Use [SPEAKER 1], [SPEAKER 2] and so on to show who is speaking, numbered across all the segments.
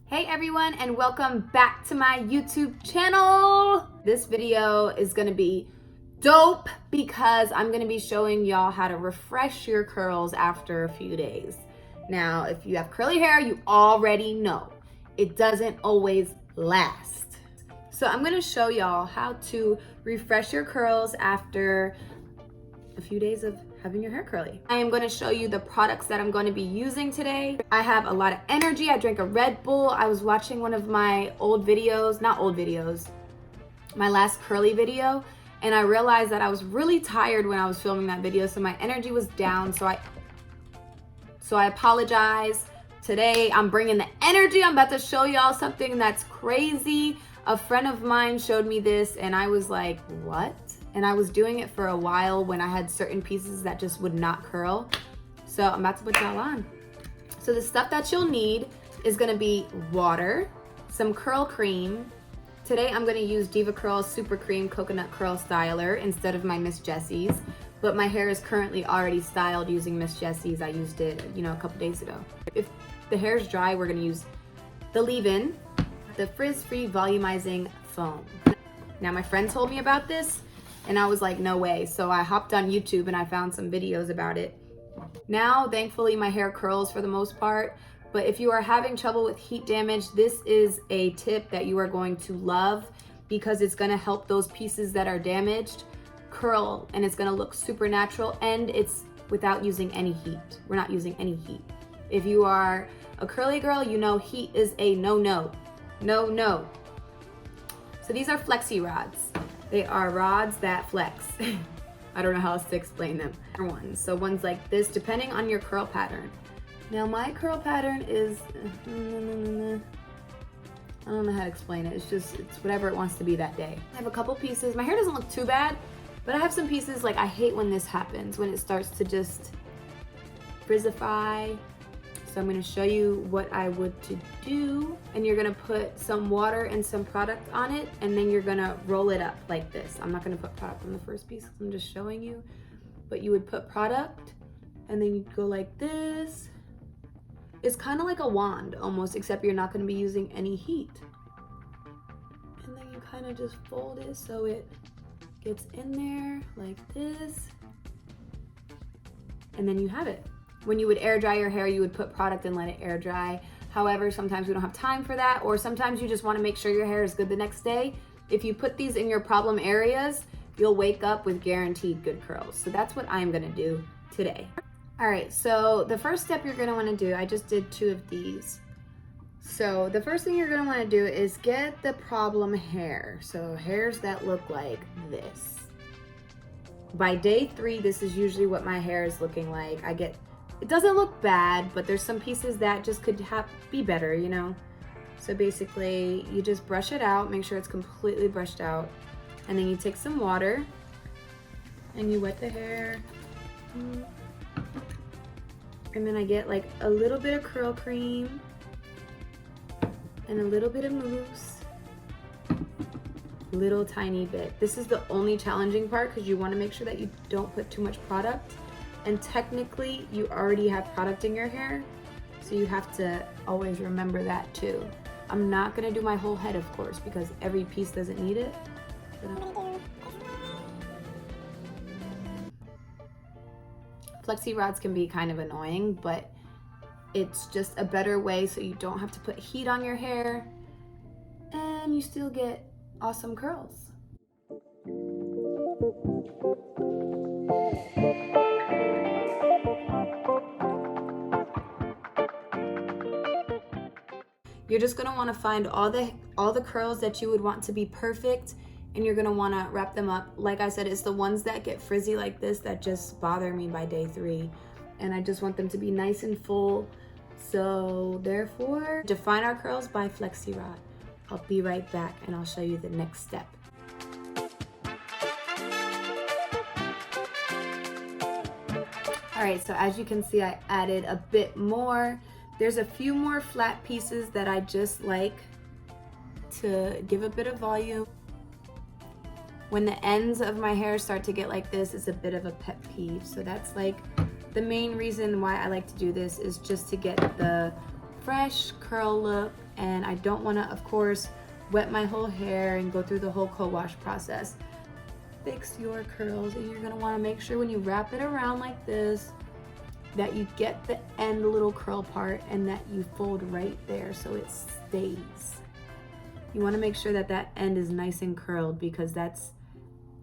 [SPEAKER 1] Hey everyone, and welcome back to my YouTube channel. This video is gonna be dope because I'm gonna be showing y'all how to refresh your curls after a few days. Now, if you have curly hair, you already know it doesn't always last. So I'm gonna show y'all how to refresh your curls after a few days of having your hair curly. I am going to show you the products that I'm going to be using today. I have a lot of energy. I drank a Red Bull. I was watching one of my old videos, not old videos, my last curly video, and I realized that I was really tired when I was filming that video, so my energy was down. So I apologize. Today I'm bringing the energy. I'm about to show y'all something that's crazy. A friend of mine showed me this and I was like, what? And I was doing it for a while when I had certain pieces that just would not curl. So I'm about to put y'all on. So the stuff that you'll need is gonna be water, some curl cream. Today I'm gonna use Deva Curl Super Cream Coconut Curl Styler instead of my Miss Jessie's, but my hair is currently already styled using Miss Jessie's. I used it, a couple days ago. If the hair's dry, we're gonna use the leave-in, the frizz-free volumizing foam. Now my friend told me about this, and I was like, no way. So I hopped on YouTube and I found some videos about it. Now, thankfully, my hair curls for the most part. But if you are having trouble with heat damage, this is a tip that you are going to love because it's gonna help those pieces that are damaged curl, and it's gonna look super natural, and it's without using any heat. We're not using any heat. If you are a curly girl, you know heat is a no-no. No. So these are Flexi rods. They are rods that flex. I don't know how else to explain them. So ones like this, depending on your curl pattern. Now my curl pattern is, I don't know how to explain it. It's whatever it wants to be that day. I have a couple pieces. My hair doesn't look too bad, but I have some pieces, like I hate when this happens, when it starts to just frizzify. So I'm gonna show you what I would to do, and you're gonna put some water and some product on it, and then you're gonna roll it up like this. I'm not gonna put product on the first piece, I'm just showing you, but you would put product, and then you'd go like this. It's kind of like a wand almost, except you're not gonna be using any heat. And then you kind of just fold it so it gets in there like this, and then you have it. When you would air dry your hair, you would put product and let it air dry. However, sometimes we don't have time for that, or sometimes you just want to make sure your hair is good the next day. If you put these in your problem areas, you'll wake up with guaranteed good curls. So that's what I'm gonna do today. All right, so the first step you're gonna wanna do, I just did 2 of these. So the first thing you're gonna wanna do is get the problem hair. So hairs that look like this. By day 3, this is usually what my hair is looking like. It doesn't look bad, but there's some pieces that just could be better, So basically, you just brush it out, make sure it's completely brushed out, and then you take some water and you wet the hair. And then I get like a little bit of curl cream and a little bit of mousse, little tiny bit. This is the only challenging part because you want to make sure that you don't put too much product. And technically, you already have product in your hair, so you have to always remember that too. I'm not gonna do my whole head, of course, because every piece doesn't need it. Flexi rods can be kind of annoying, but it's just a better way so you don't have to put heat on your hair, and you still get awesome curls. You're just gonna wanna find all the curls that you would want to be perfect, and you're gonna wanna wrap them up. Like I said, it's the ones that get frizzy like this that just bother me by day 3. And I just want them to be nice and full. So therefore, define our curls by Flexi Rod. I'll be right back and I'll show you the next step. All right, so as you can see, I added a bit more. There's a few more flat pieces that I just like to give a bit of volume. When the ends of my hair start to get like this, it's a bit of a pet peeve. So that's like the main reason why I like to do this is just to get the fresh curl look, and I don't want to, of course, wet my whole hair and go through the whole co-wash process. Fix your curls, and you're gonna want to make sure when you wrap it around like this that you get the end little curl part and that you fold right there so it stays. You want to make sure that that end is nice and curled, because that's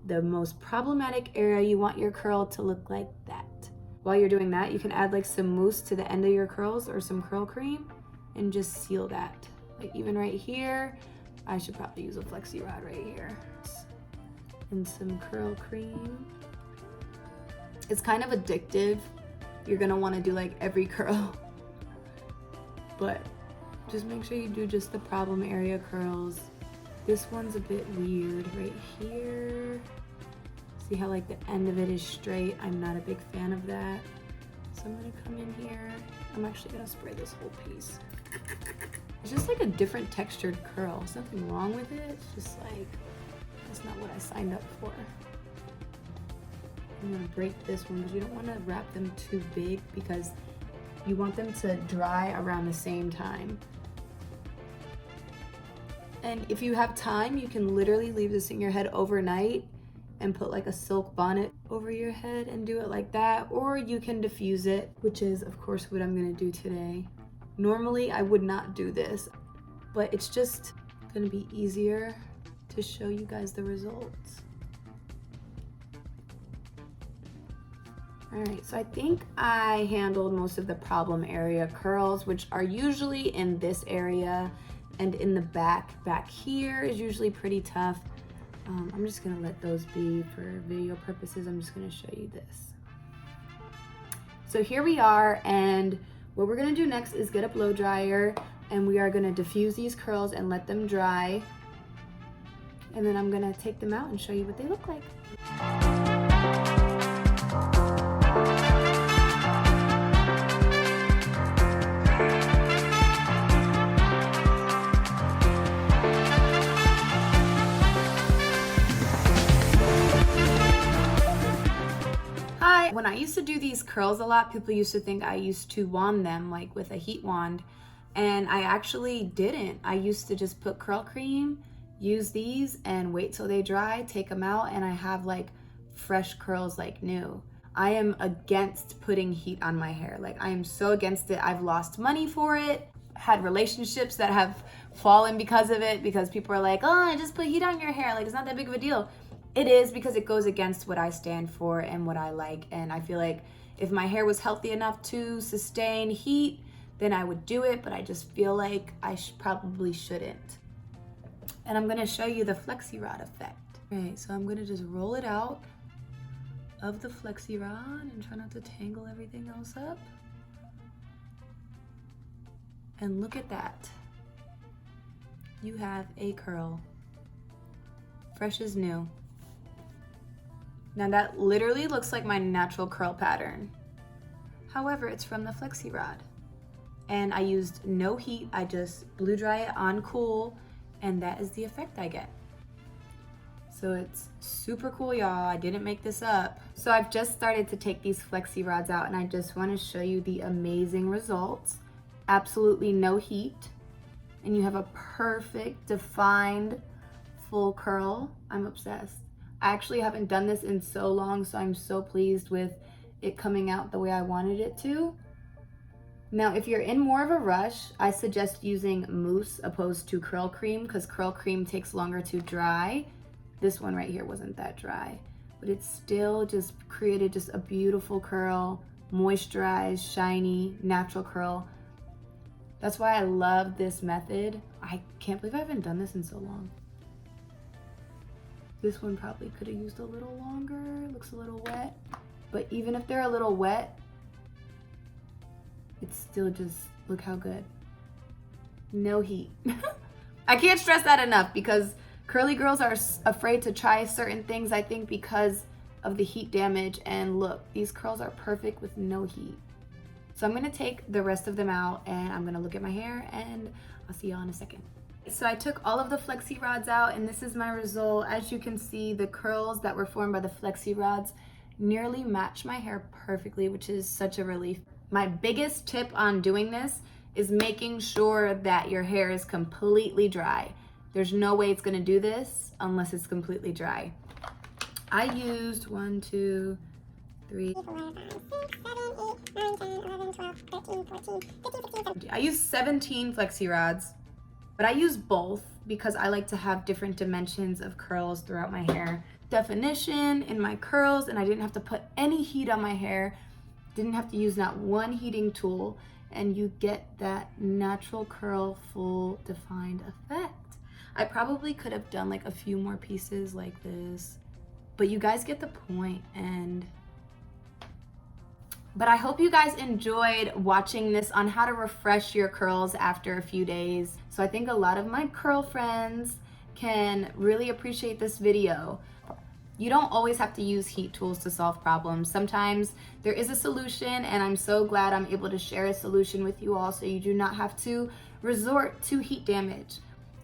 [SPEAKER 1] the most problematic area. You want your curl to look like that. While you're doing that, you can add like some mousse to the end of your curls or some curl cream and just seal that. Like even right here, I should probably use a Flexi Rod right here. And some curl cream. It's kind of addictive. You're gonna wanna do like every curl, but just make sure you do just the problem area curls. This one's a bit weird right here. See how like the end of it is straight? I'm not a big fan of that. So I'm gonna come in here. I'm actually gonna spray this whole piece. It's just like a different textured curl. There's nothing wrong with it. It's just like, that's not what I signed up for. I'm gonna break this one because you don't wanna wrap them too big because you want them to dry around the same time. And if you have time, you can literally leave this in your head overnight and put like a silk bonnet over your head and do it like that, or you can diffuse it, which is of course what I'm gonna do today. Normally I would not do this, but it's just gonna be easier to show you guys the results. All right, so I think I handled most of the problem area curls, which are usually in this area and in the back. Back here is usually pretty tough. I'm just gonna let those be for video purposes. I'm just gonna show you this. So here we are, and what we're gonna do next is get a blow dryer, and we are gonna diffuse these curls and let them dry. And then I'm gonna take them out and show you what they look like. When I used to do these curls a lot, people used to think I used to wand them like with a heat wand, and I actually didn't. I used to just put curl cream, use these, and wait till they dry, take them out, and I have like fresh curls like new. I am against putting heat on my hair. Like, I am so against it. I've lost money for it, had relationships that have fallen because of it, because people are like, oh, just put heat on your hair, like it's not that big of a deal. It is, because it goes against what I stand for and what I like. And I feel like if my hair was healthy enough to sustain heat, then I would do it, but I just feel like I probably shouldn't. And I'm gonna show you the Flexi Rod effect. All right, so I'm gonna just roll it out of the Flexi Rod and try not to tangle everything else up. And look at that. You have a curl. Fresh as new. Now that literally looks like my natural curl pattern. However, it's from the Flexi Rod. And I used no heat, I just blew dry it on cool, and that is the effect I get. So it's super cool, y'all. I didn't make this up. So I've just started to take these Flexi Rods out, and I just wanna show you the amazing results. Absolutely no heat. And you have a perfect, defined, full curl. I'm obsessed. I actually haven't done this in so long, so I'm so pleased with it coming out the way I wanted it to. Now, if you're in more of a rush, I suggest using mousse opposed to curl cream, because curl cream takes longer to dry. This one right here wasn't that dry, but it still just created just a beautiful curl, moisturized, shiny, natural curl. That's why I love this method. I can't believe I haven't done this in so long. This one probably could have used a little longer. Looks a little wet, but even if they're a little wet, it's still just, look how good. No heat. I can't stress that enough, because curly girls are afraid to try certain things, I think, because of the heat damage. And look, these curls are perfect with no heat. So I'm gonna take the rest of them out, and I'm gonna look at my hair, and I'll see y'all in a second. So I took all of the Flexi Rods out, and this is my result. As you can see, the curls that were formed by the Flexi Rods nearly match my hair perfectly, which is such a relief. My biggest tip on doing this is making sure that your hair is completely dry. There's no way it's gonna do this unless it's completely dry. I used 1, 2, 3, 4, 5, 6, 7, 8, 9, 10, 11, 12, 13, 14, 15, 16, 17. I used 17 Flexi Rods, but I use both because I like to have different dimensions of curls throughout my hair. Definition in my curls, and I didn't have to put any heat on my hair. Didn't have to use not one heating tool, and you get that natural curl, full defined effect. I probably could have done like a few more pieces like this, but you guys get the point. But I hope you guys enjoyed watching this on how to refresh your curls after a few days. So I think a lot of my curl friends can really appreciate this video. You don't always have to use heat tools to solve problems. Sometimes there is a solution, and I'm so glad I'm able to share a solution with you all so you do not have to resort to heat damage.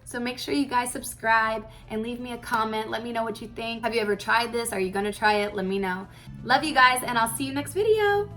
[SPEAKER 1] So make sure you guys subscribe and leave me a comment. Let me know what you think. Have you ever tried this? Are you gonna try it? Let me know. Love you guys, and I'll see you next video.